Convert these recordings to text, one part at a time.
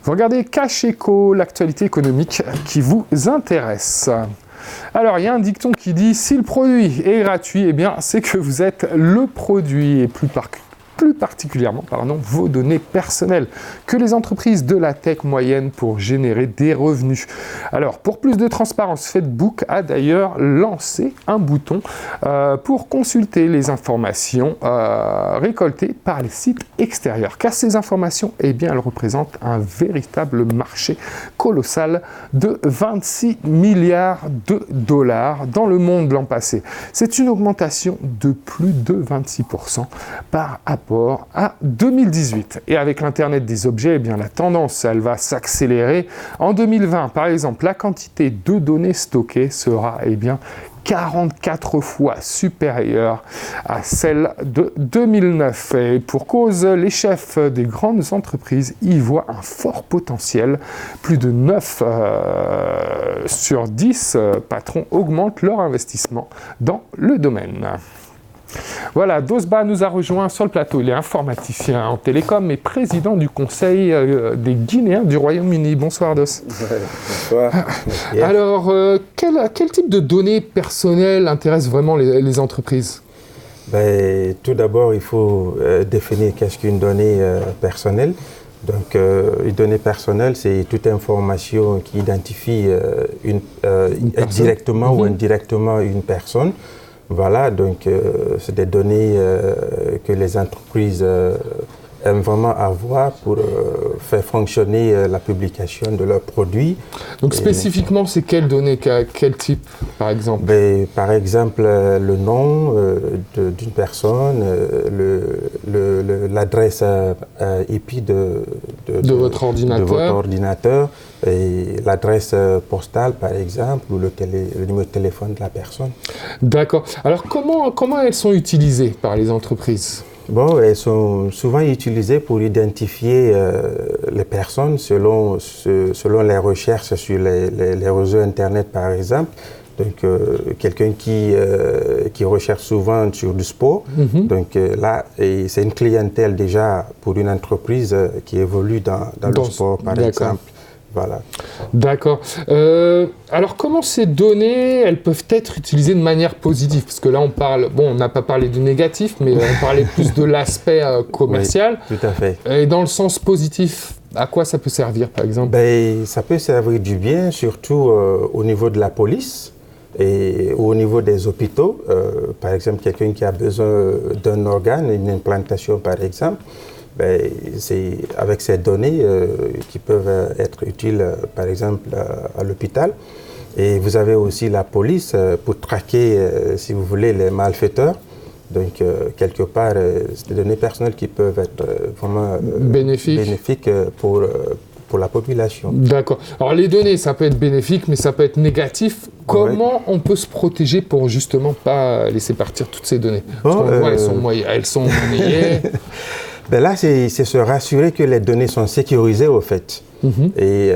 Vous regardez Cash Éco, l'actualité économique qui vous intéresse. Alors, il y a un dicton qui dit « Si le produit est gratuit, eh bien, c'est que vous êtes le produit » et plus particulièrement vos données personnelles que les entreprises de la tech moyenne pour générer des revenus. Alors, pour plus de transparence, Facebook a d'ailleurs lancé un bouton pour consulter les informations récoltées par les sites extérieurs. Car ces informations, eh bien, elles représentent un véritable marché colossal de 26 milliards de dollars dans le monde l'an passé. C'est une augmentation de plus de 26% par rapport à 2018. Et avec l'Internet des objets, eh bien, la tendance, elle va s'accélérer. En 2020, par exemple, la quantité de données stockées sera, eh bien, 44 fois supérieure à celle de 2009. Et pour cause, les chefs des grandes entreprises y voient un fort potentiel. Plus de 9 sur 10 patrons augmentent leur investissement dans le domaine. Voilà, Dosba nous a rejoint sur le plateau. Il est informaticien en télécom et président du Conseil des Guinéens du Royaume-Uni. Bonsoir, Dos. Bonsoir. Alors, quel type de données personnelles intéresse vraiment les entreprises ? Tout d'abord, il faut définir qu'est-ce qu'une donnée personnelle. Donc, une donnée personnelle, c'est toute information qui identifie directement ou indirectement une personne. Voilà, donc c'est des données que les entreprises aiment vraiment avoir pour faire fonctionner la publication de leurs produits. Donc spécifiquement, c'est quelles données, quel type, par exemple ? Par exemple, le nom d'une personne, l'adresse IP de votre ordinateur, et l'adresse postale, par exemple, ou le numéro de téléphone de la personne. D'accord. Alors, comment elles sont utilisées par les entreprises ? Bon, elles sont souvent utilisées pour identifier les personnes selon les recherches sur les réseaux Internet, par exemple. Donc, quelqu'un qui recherche souvent sur du sport. Donc là, c'est une clientèle déjà pour une entreprise qui évolue dans le sport, par exemple. Voilà. D'accord. Alors, comment ces données, elles peuvent être utilisées de manière positive ? Parce que là, on n'a pas parlé du négatif, mais on parlait plus de l'aspect commercial. Oui, tout à fait. Et dans le sens positif, à quoi ça peut servir, par exemple ? Ça peut servir du bien, surtout au niveau de la police et au niveau des hôpitaux. Par exemple, quelqu'un qui a besoin d'un organe, une implantation, par exemple. C'est avec ces données qui peuvent être utiles, par exemple, à l'hôpital. Et vous avez aussi la police pour traquer, si vous voulez, les malfaiteurs. Donc, quelque part, c'est des données personnelles qui peuvent être vraiment bénéfiques pour la population. D'accord. Alors, les données, ça peut être bénéfique, mais ça peut être négatif. Comment on peut se protéger pour justement pas laisser partir toutes ces données ? Parce qu'on voit, elles sont monnayées. Là, c'est se rassurer que les données sont sécurisées, au fait. Et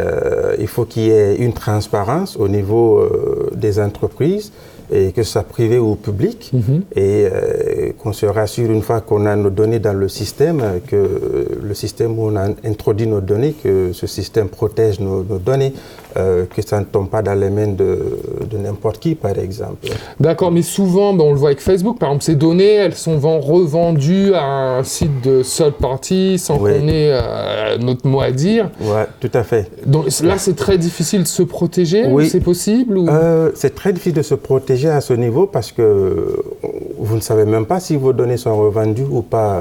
il faut qu'il y ait une transparence au niveau des entreprises, et que ce soit privé ou public, et qu'on se rassure une fois qu'on a nos données dans le système, que le système où on a introduit nos données, que ce système protège nos données, que ça ne tombe pas dans les mains de n'importe qui, par exemple. D'accord, mais souvent, on le voit avec Facebook, par exemple, ces données, elles sont revendues à un site de third party sans qu'on ait notre mot à dire. Oui, tout à fait. Donc là, c'est très difficile de se protéger, c'est possible ou... C'est très difficile de se protéger à ce niveau parce que vous ne savez même pas si vos données sont revendues ou pas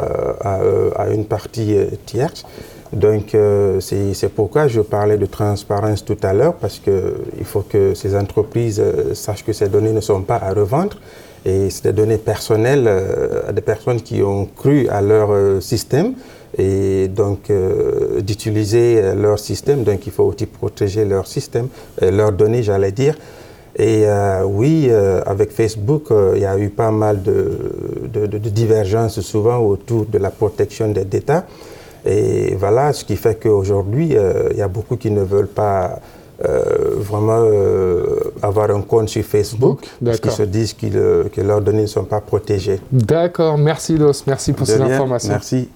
à une partie tierce. Donc, c'est pourquoi je parlais de transparence tout à l'heure, parce qu'il faut que ces entreprises sachent que ces données ne sont pas à revendre. Et c'est des données personnelles à des personnes qui ont cru à leur système et donc d'utiliser leur système. Donc, il faut aussi protéger leur système, leurs données, j'allais dire. Et avec Facebook, il y a eu pas mal de divergences souvent autour de la protection des data. Et voilà, ce qui fait qu'aujourd'hui, il y a beaucoup qui ne veulent pas vraiment avoir un compte sur Facebook parce qu'ils se disent que leurs données ne sont pas protégées. D'accord, merci Dos, merci pour ces informations. Merci.